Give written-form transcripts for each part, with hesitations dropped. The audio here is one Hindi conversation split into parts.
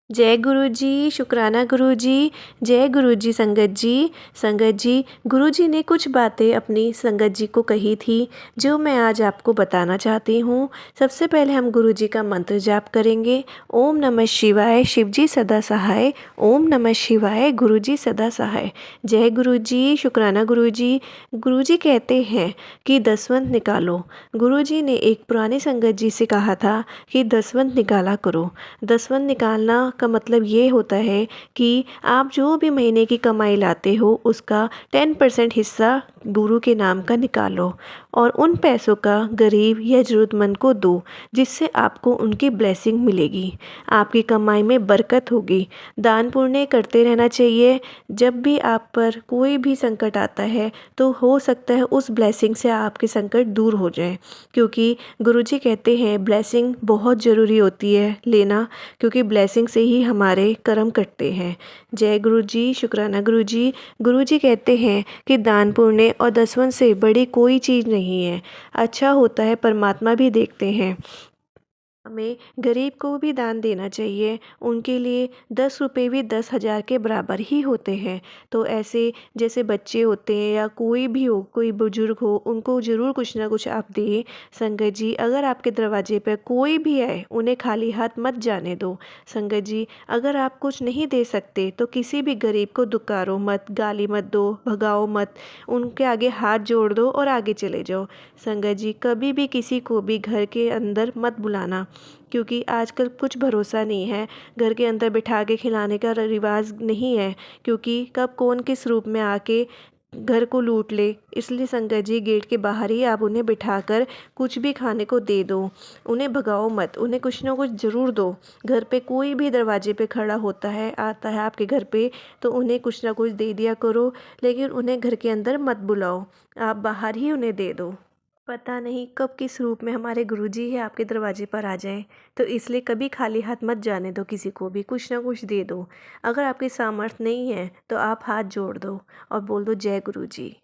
जय गुरु जी, शुक्राना गुरु जी। जय गुरु जी संगत जी। संगत जी, गुरु जी ने कुछ बातें अपनी संगत जी को कही थी जो मैं आज आपको बताना चाहती हूँ। सबसे पहले हम गुरु जी का मंत्र जाप करेंगे। ओम नमः शिवाय, शिव जी सदा सहाय। ओम नमः शिवाय, गुरु जी सदा सहाय। जय गुरु जी, शुक्राना गुरु जी। गुरु जी कहते हैं कि दसवंत निकालो। गुरु जी ने एक पुराने संगत जी से कहा था कि दसवंत निकाला करो। दसवंत निकालना का मतलब ये होता है कि आप जो भी महीने की कमाई लाते हो उसका 10% हिस्सा गुरु के नाम का निकालो और उन पैसों का गरीब या ज़रूरतमंद को दो, जिससे आपको उनकी ब्लेसिंग मिलेगी, आपकी कमाई में बरकत होगी। दान पुण्य करते रहना चाहिए। जब भी आप पर कोई भी संकट आता है तो हो सकता है उस ब्लेसिंग से आपके संकट दूर हो जाए, क्योंकि गुरुजी कहते हैं ब्लेसिंग बहुत ज़रूरी होती है लेना, क्योंकि ब्लेसिंग से ही हमारे कर्म कटते हैं। जय गुरु जी, शुक्राना गुरु जी। गुरु जी कहते हैं कि दान पुण्य और दसवन से बड़ी कोई चीज़ नहीं है। अच्छा होता है परमात्मा भी देखते हैं। हमें गरीब को भी दान देना चाहिए। उनके लिए 10 रुपये भी 10,000 के बराबर ही होते हैं। तो ऐसे जैसे बच्चे होते हैं या कोई भी हो, कोई बुजुर्ग हो, उनको ज़रूर कुछ ना कुछ आप दें। संगत जी, अगर आपके दरवाजे पर कोई भी आए उन्हें खाली हाथ मत जाने दो। संगत जी, अगर आप कुछ नहीं दे सकते तो किसी भी गरीब को दुकारो मत, गाली मत दो, भगाओ मत। उनके आगे हाथ जोड़ दो और आगे चले जाओ। संगत जी, कभी भी किसी को भी घर के अंदर मत बुलाना, क्योंकि आजकल कुछ भरोसा नहीं है। घर के अंदर बिठा के खिलाने का रिवाज नहीं है, क्योंकि कब कौन किस रूप में आके घर को लूट ले। इसलिए संगत जी, गेट के बाहर ही आप उन्हें बिठाकर कुछ भी खाने को दे दो। उन्हें भगाओ मत, उन्हें कुछ ना कुछ ज़रूर दो। घर पे कोई भी दरवाजे पे खड़ा होता है, आता है आपके घर पे, तो उन्हें कुछ ना कुछ दे दिया करो, लेकिन उन्हें घर के अंदर मत बुलाओ। आप बाहर ही उन्हें दे दो। पता नहीं कब किस रूप में हमारे गुरुजी ही आपके दरवाजे पर आ जाएं, तो इसलिए कभी खाली हाथ मत जाने दो। किसी को भी कुछ ना कुछ दे दो। अगर आपकी सामर्थ्य नहीं है तो आप हाथ जोड़ दो और बोल दो जय गुरुजी।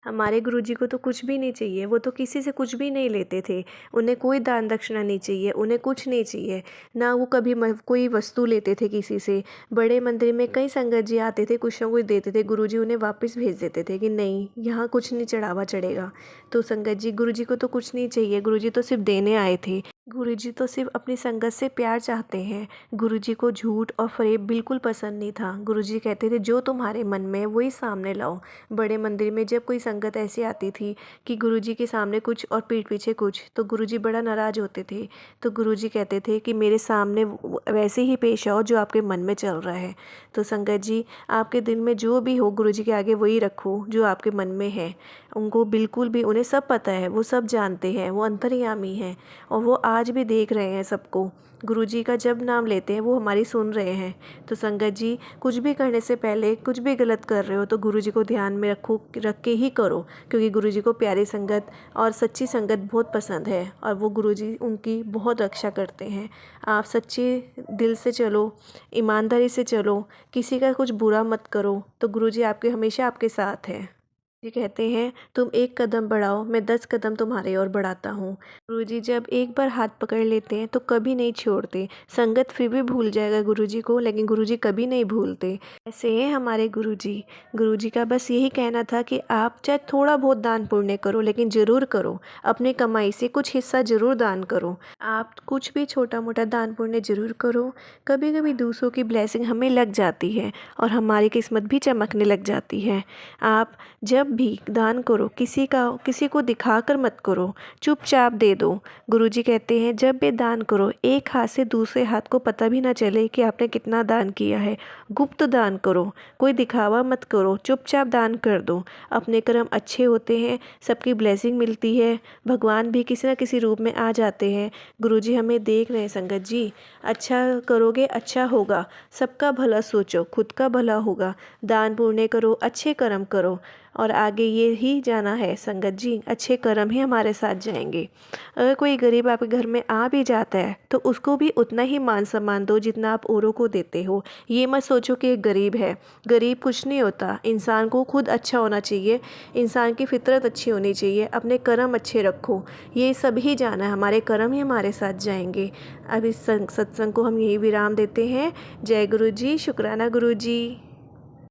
हमारे गुरुजी को तो कुछ भी नहीं चाहिए, वो तो किसी से कुछ भी नहीं लेते थे। उन्हें कोई दान दक्षिणा नहीं चाहिए, उन्हें कुछ नहीं चाहिए। ना वो कभी कोई वस्तु लेते थे किसी से। बड़े मंदिर में कई संगत जी आते थे, कुछ ना कुछ देते थे, गुरुजी उन्हें वापस भेज देते थे कि नहीं, यहाँ कुछ नहीं चढ़ावा चढ़ेगा। तो संगत जी, गुरुजी को तो कुछ नहीं चाहिए, गुरुजी तो सिर्फ देने आए थे। गुरुजी तो सिर्फ अपनी संगत से प्यार चाहते हैं। गुरुजी को झूठ और फरेब बिल्कुल पसंद नहीं था। गुरुजी कहते थे जो तुम्हारे मन में है वही सामने लाओ। बड़े मंदिर में जब कोई संगत ऐसी आती थी कि गुरुजी के सामने कुछ और पीठ पीछे कुछ, तो गुरुजी बड़ा नाराज़ होते थे। तो गुरुजी कहते थे कि मेरे सामने वैसे ही पेश आओ जो आपके मन में चल रहा है। तो संगत जी, आपके दिल में जो भी हो गुरुजी के आगे वही रखो जो आपके मन में है। उनको बिल्कुल भी, उन्हें सब पता है, वो सब जानते हैं, वो अंतर्यामी हैं और वो आज भी देख रहे हैं सबको। गुरुजी का जब नाम लेते हैं वो हमारी सुन रहे हैं। तो संगत जी, कुछ भी करने से पहले कुछ भी गलत कर रहे हो तो गुरुजी को ध्यान में रख के ही करो, क्योंकि गुरुजी को प्यारी संगत और सच्ची संगत बहुत पसंद है और वो गुरुजी उनकी बहुत रक्षा करते हैं। आप सच्चे दिल से चलो, ईमानदारी से चलो, किसी का कुछ बुरा मत करो, तो गुरुजी आपके हमेशा आपके साथ हैं। जी कहते हैं तुम एक कदम बढ़ाओ, मैं 10 कदम तुम्हारे ओर बढ़ाता हूँ। गुरुजी जब एक बार हाथ पकड़ लेते हैं तो कभी नहीं छोड़ते। संगत फिर भी भूल जाएगा गुरुजी को, लेकिन गुरुजी कभी नहीं भूलते। ऐसे हैं हमारे गुरुजी। गुरुजी का बस यही कहना था कि आप चाहे थोड़ा बहुत दान पुण्य करो, लेकिन ज़रूर करो। अपनी कमाई से कुछ हिस्सा ज़रूर दान करो। आप कुछ भी छोटा मोटा दान पुण्य ज़रूर करो। कभी कभी दूसरों की ब्लेसिंग हमें लग जाती है और हमारी किस्मत भी चमकने लग जाती है। आप जब भी दान करो, किसी को दिखाकर मत करो, चुपचाप दे दो। गुरुजी कहते हैं जब भी दान करो एक हाथ से दूसरे हाथ को पता भी ना चले कि आपने कितना दान किया है। गुप्त दान करो, कोई दिखावा मत करो, चुपचाप दान कर दो। अपने कर्म अच्छे होते हैं, सबकी ब्लेसिंग मिलती है, भगवान भी किसी न किसी रूप में आ जाते हैं। गुरुजी हमें देख रहे हैं संगत जी। अच्छा करोगे अच्छा होगा। सबका भला सोचो, खुद का भला होगा। दान पुण्य करो, अच्छे कर्म करो और आगे ये ही जाना है संगत जी, अच्छे कर्म ही हमारे साथ जाएंगे। अगर कोई गरीब आपके घर में आ भी जाता है तो उसको भी उतना ही मान सम्मान दो जितना आप औरों को देते हो। ये मत सोचो कि एक गरीब है, गरीब कुछ नहीं होता। इंसान को खुद अच्छा होना चाहिए, इंसान की फितरत अच्छी होनी चाहिए, अपने कर्म अच्छे रखो। ये सब ही जाना है, हमारे कर्म ही हमारे साथ जाएंगे। अब इस सत्संग को हम यही विराम देते हैं। जय गुरु जी, शुक्राना गुरु जी।